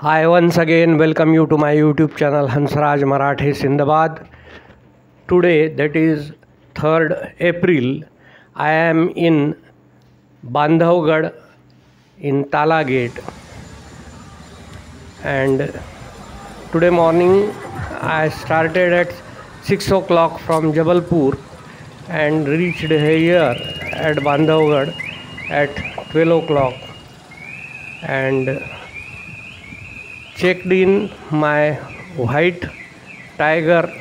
Hi, once again, welcome you to my YouTube channel Hansraj Marathi Sindabad. Today, that is 3rd April, I am in Bandhavgarh in Tala Gate, and today morning I started at 6 o'clock from Jabalpur and reached here at Bandhavgarh at 12 o'clock and checked in my White Tiger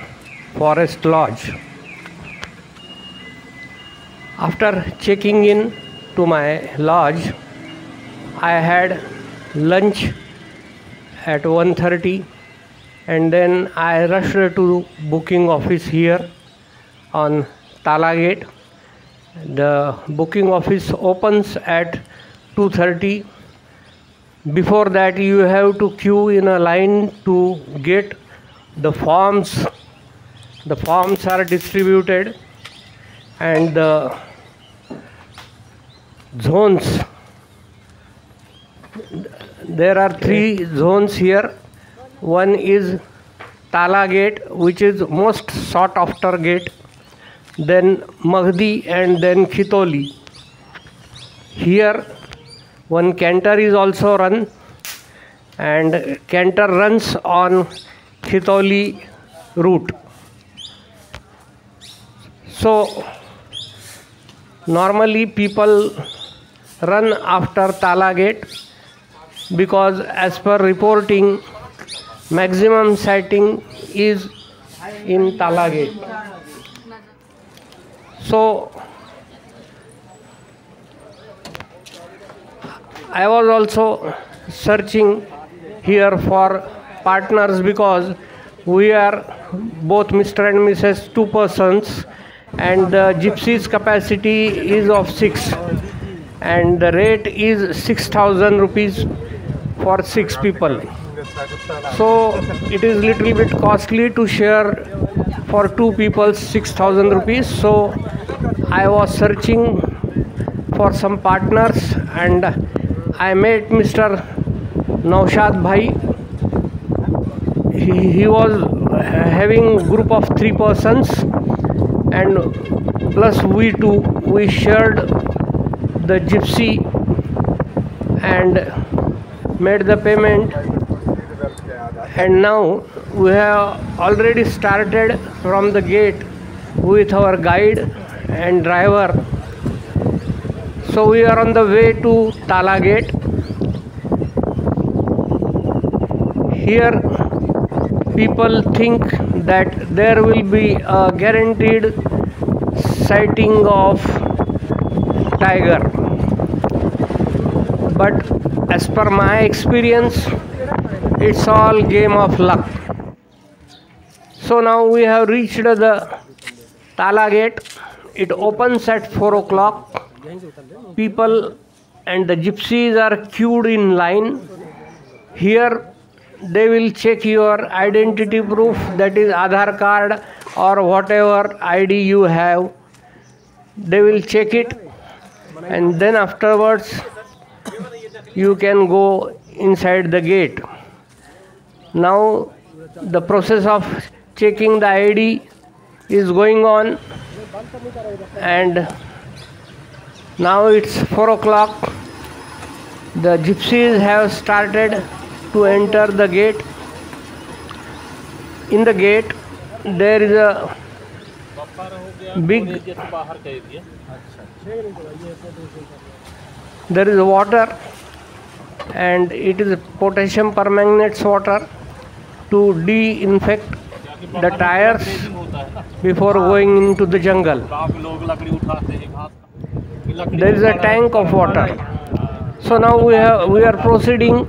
Forest Lodge. After checking in to my lodge, I had lunch at 1:30 and then I rushed to booking office here on Tala Gate. The booking office opens at 2:30. Before that, you have to queue in a line to get the forms. The forms are distributed and the zones. There are 3 zones here. One is Tala Gate, which is most sought after gate. Then Maghdi and then Khitoli. Here one canter is also run, and canter runs on Khitoli route. So normally people run after Tala Gate because as per reporting, maximum sighting is in Tala Gate. So I was also searching here for partners because we are both Mr. and Mrs. 2 persons, and the gypsies capacity is of 6 and the rate is 6,000 rupees for 6 people. So it is little bit costly to share for 2 people 6,000 rupees. So I was searching for some partners and I met Mr. Naushad Bhai. He was having group of 3 persons and plus we two, we shared the gypsy and made the payment, and now we have already started from the gate with our guide and driver. So we are on the way to Tala Gate. Here people think that there will be a guaranteed sighting of tiger, but as per my experience, it's all game of luck. So now we have reached the Tala Gate. It opens at 4 o'clock. People and the gypsies are queued in line. Here they will check your identity proof, that is Aadhaar card or whatever ID you have. They will check it and then afterwards you can go inside the gate. Now the process of checking the ID is going on, and now it's 4 o'clock. The gypsies have started to enter the gate. In the gate there is a big, there is water, and it is potassium permanganate water to disinfect the tires before going into the jungle. There is a tank of water. So now we are proceeding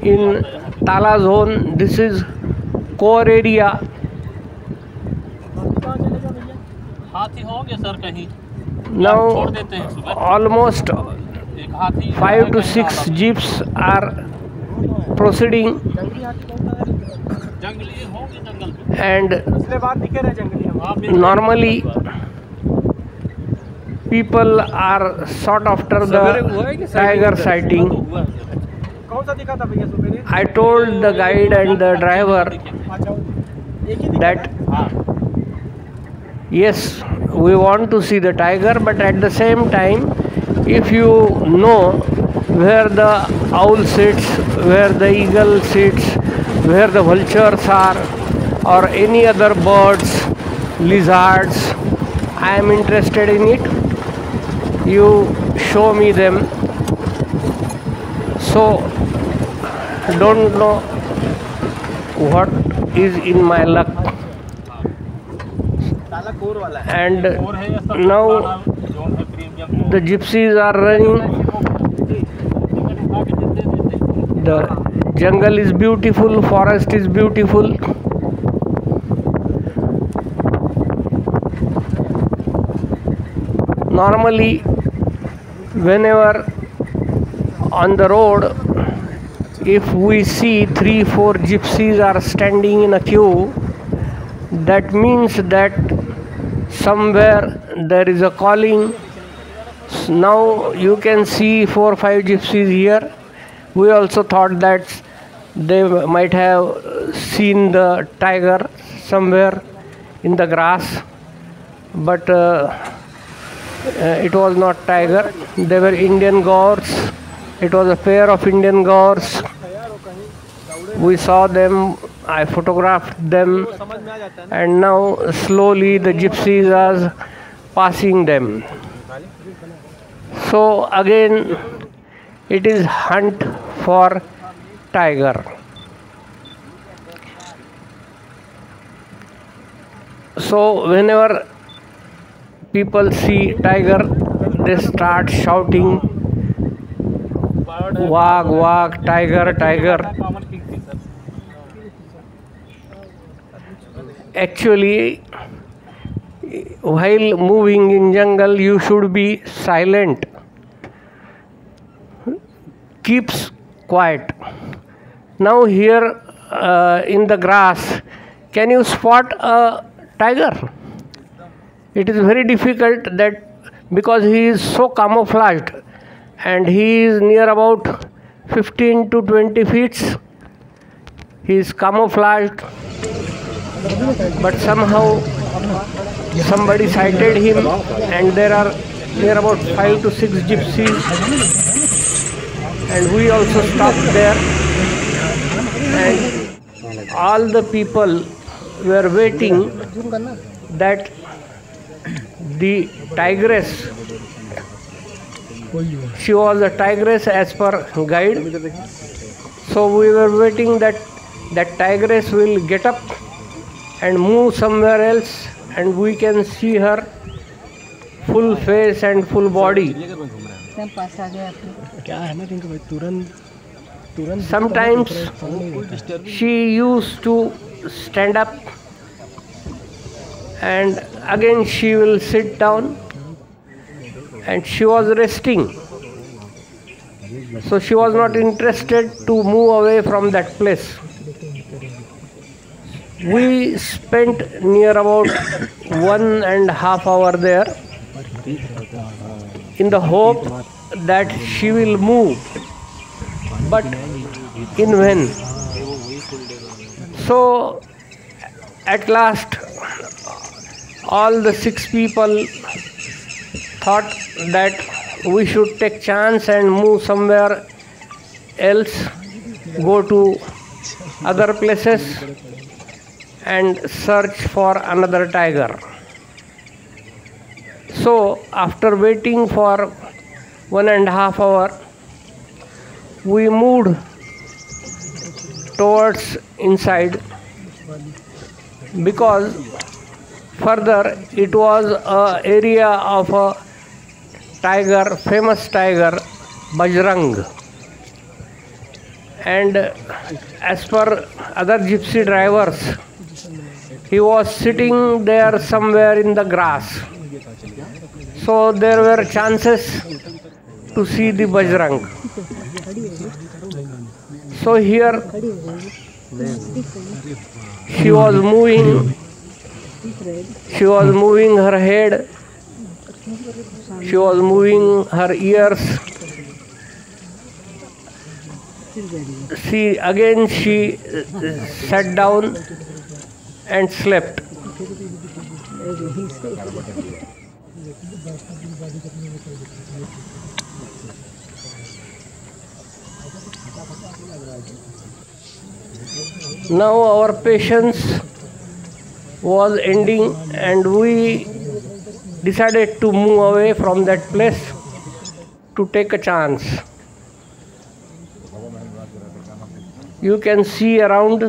in Tala zone. This is core area. Now almost 5 to 6 jeeps are proceeding, and normally people are sought after the tiger sighting. कौन सा दिखा था भैया सुबह? I told the guide and the driver that yes, we want to see the tiger, but at the same time, if you know where the owl sits, where the eagle sits, where the vultures are, or any other birds, lizards, I am interested in it. You show me them. So, don't know what is in my luck. And now the gypsies are running. The jungle is beautiful, forest is beautiful. Normally, whenever on the road, if we see 3-4 gypsies are standing in a queue, that means that somewhere there is a calling. Now you can see 4-5 gypsies here. We also thought that they might have seen the tiger somewhere in the grass, but it was not tiger. They were Indian gaurs. It was a pair of Indian gaurs. We saw them, I photographed them, and now slowly the gypsies are passing them. So again it is hunt for tiger. So whenever people see tiger, they start shouting, "Wag, wag, tiger, tiger." Actually, while moving in jungle, you should be silent. Keeps quiet. Now here in the grass, can you spot a tiger? It is very difficult, that because he is so camouflaged and he is near about 15 to 20 feet. He is camouflaged, but somehow somebody sighted him, and there are near about 5 to 6 gypsies, and we also stopped there, and all the people were waiting that the tigress, she was a tigress as per guide, so we were waiting that tigress will get up and move somewhere else, and we can see her full face and full body. Sometimes she used to stand up and again she will sit down, and she was resting. So she was not interested to move away from that place. We spent near about 1.5 hours there in the hope that she will move, but in vain. So at last all the 6 people thought that we should take chance and move somewhere else, go to other places and search for another tiger. So after waiting for 1.5 hours, we moved towards inside, because further it was an area of a tiger, famous tiger, Bajrang. And as per other gypsy drivers, he was sitting there somewhere in the grass. So there were chances to see the Bajrang. So here she was moving her head, she was moving her ears, she sat down and slept. Now our patience was ending and we decided to move away from that place to take a chance. You can see around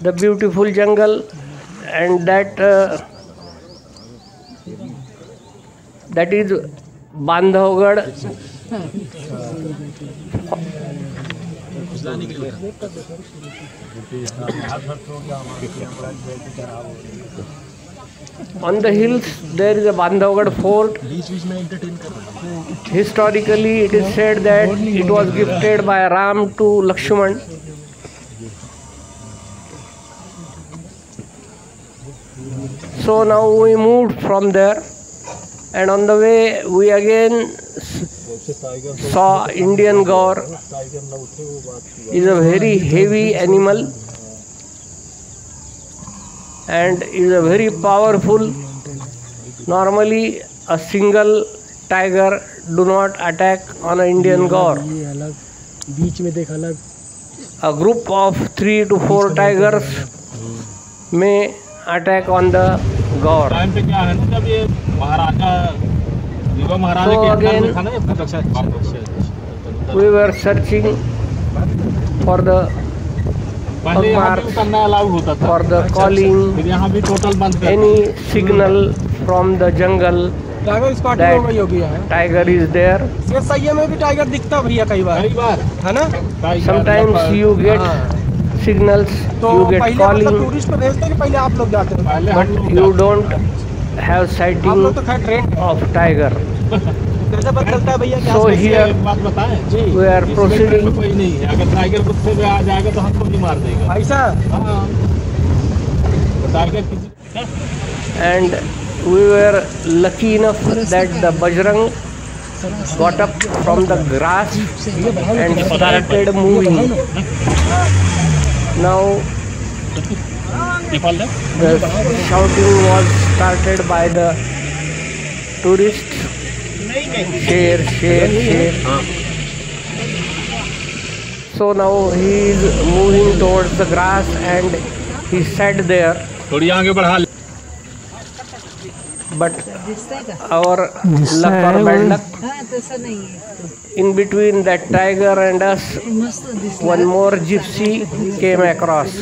the beautiful jungle, and that is Bandhavgarh. On the hills there is a Bandhavgarh fort. Historically it is said that it was gifted by Ram to Lakshman. So now we moved from there, and on the way we again saw Indian gaur. Is a very heavy animal and is a very powerful. Normally a single tiger do not attack on an Indian gaur. A group of 3 to 4 tigers may attack on the gaur. So again we were searching for the marks, for the calling, any signal from the jungle that tiger is there. Sometimes you get signals, you get calling, but you don't have sighting of tiger. So here we are proceeding, and we were lucky enough that the Bajrang got up from the grass and started moving. Now the shouting was started by the tourists. Share. So now he is moving towards the grass and he sat there. But our luck or bad luck, in between that tiger and us, one more gypsy came across,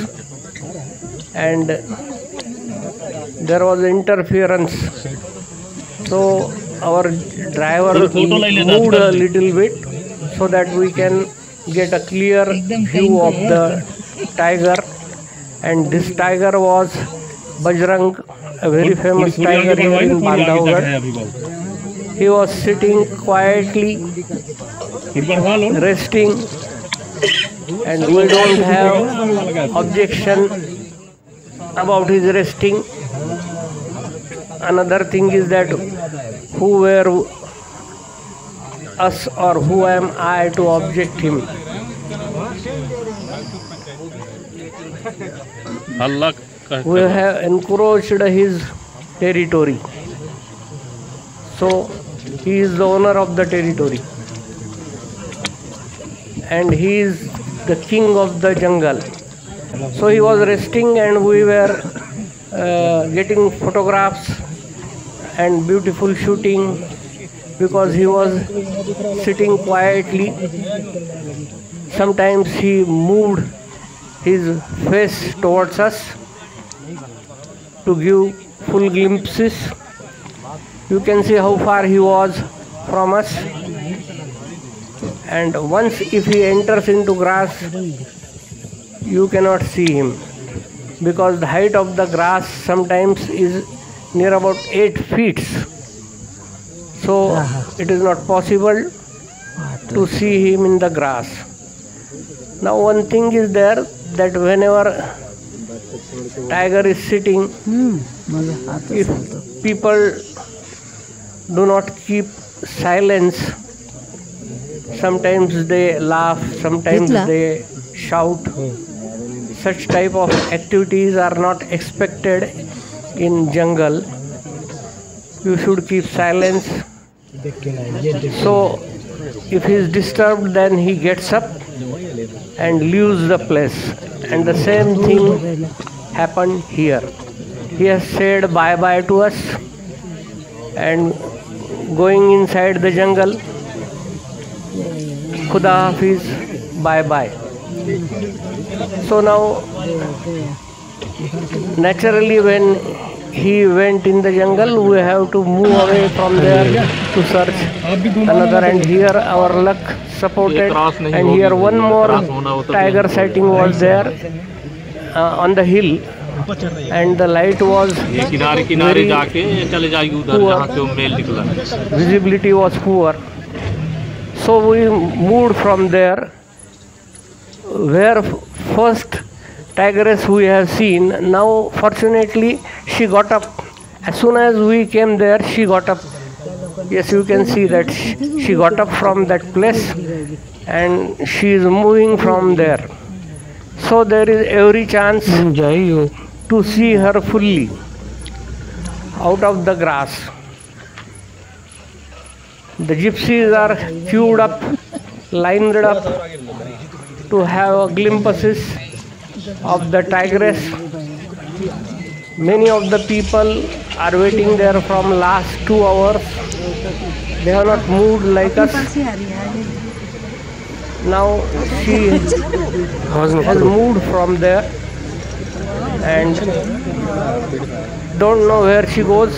and there was interference. So our driver moved a little bit so that we can get a clear view of the tiger, and this tiger was Bajrang, a very famous tiger here in Bandhavgarh. He was sitting quietly, resting, and we don't have objection about his resting. Another thing is that who were us or who am I to object him? We have encroached his territory. So he is the owner of the territory, and he is the king of the jungle. So he was resting, and we were getting photographs and beautiful shooting because he was sitting quietly. Sometimes he moved his face towards us to give full glimpses. You can see how far he was from us, and once if he enters into grass, you cannot see him because the height of the grass sometimes is near about 8 feet. So it is not possible to see him in the grass. Now one thing is there that whenever tiger is sitting, if people do not keep silence, Sometimes they laugh, sometimes they shout. Such type of activities are not expected in jungle. You should keep silence. So if he is disturbed, then he gets up and leaves the place. And the same thing happened here. He has said bye bye to us and going inside the jungle. Khuda Hafiz, bye bye. So now, naturally, when he went in the jungle, we have to move away from there to search another. And here our luck supported, and here one more tiger sighting was there on the hill, and the light was very poor. Visibility was poor. So we moved from there, where first tigress we have seen. Now fortunately she got up. As soon as we came there, she got up. Yes, you can see that she got up from that place and she is moving from there. So there is every chance to see her fully out of the grass. The gypsies are queued up, lined up to have glimpses of the tigress. Many of the people are waiting there from last 2 hours. They have not moved like us. Now she has moved from there and don't know where she goes.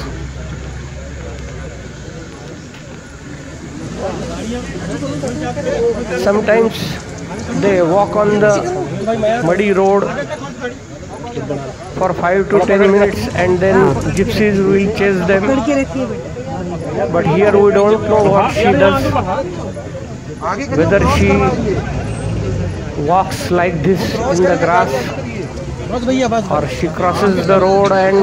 Sometimes they walk on the muddy road for 5 to 10 minutes and then gypsies will chase them. But here we don't know what she does. Whether she walks like this in the grass or she crosses the road and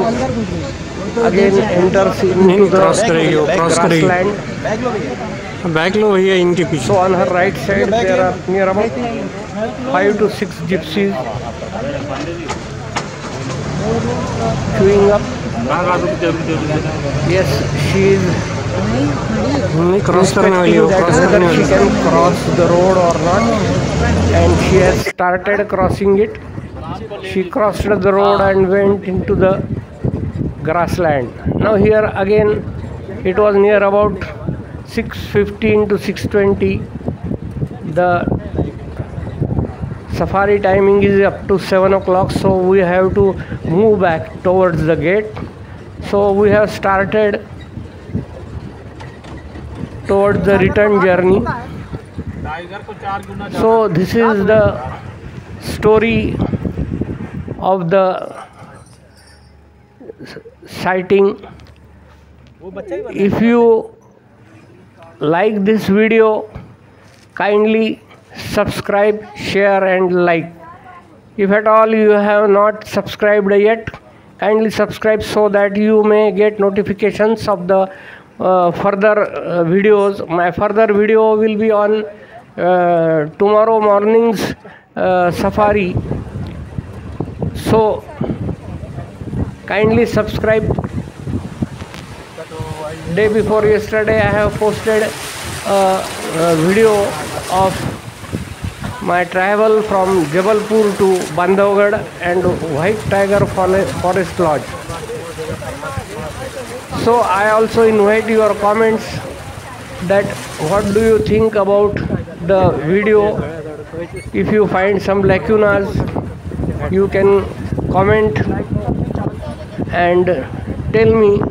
again enters into the grassland. So on her right side there are near about 5 to 6 gypsies queuing up. Yes, she is expecting that whether she can cross the road or not, and she has started crossing it. She crossed the road and went into the grassland. Now here again it was near about 6:15 to 6:20. The safari timing is up to 7 o'clock, so we have to move back towards the gate. So we have started towards the return journey. So this is the story of the sighting. If you like this video, kindly subscribe, share and like. If at all you have not subscribed yet, kindly subscribe so that you may get notifications of the further videos. My further video will be on tomorrow morning's safari. So kindly subscribe. Day before yesterday I have posted a video of my travel from Jabalpur to Bandhavgarh and White Tiger Forest Lodge. So I also invite your comments that what do you think about the video. If you find some lacunas, you can comment and tell me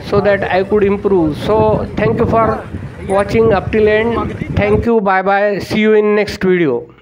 so that I could improve. So thank you for watching up till end. Thank you. Bye bye. See you in next video.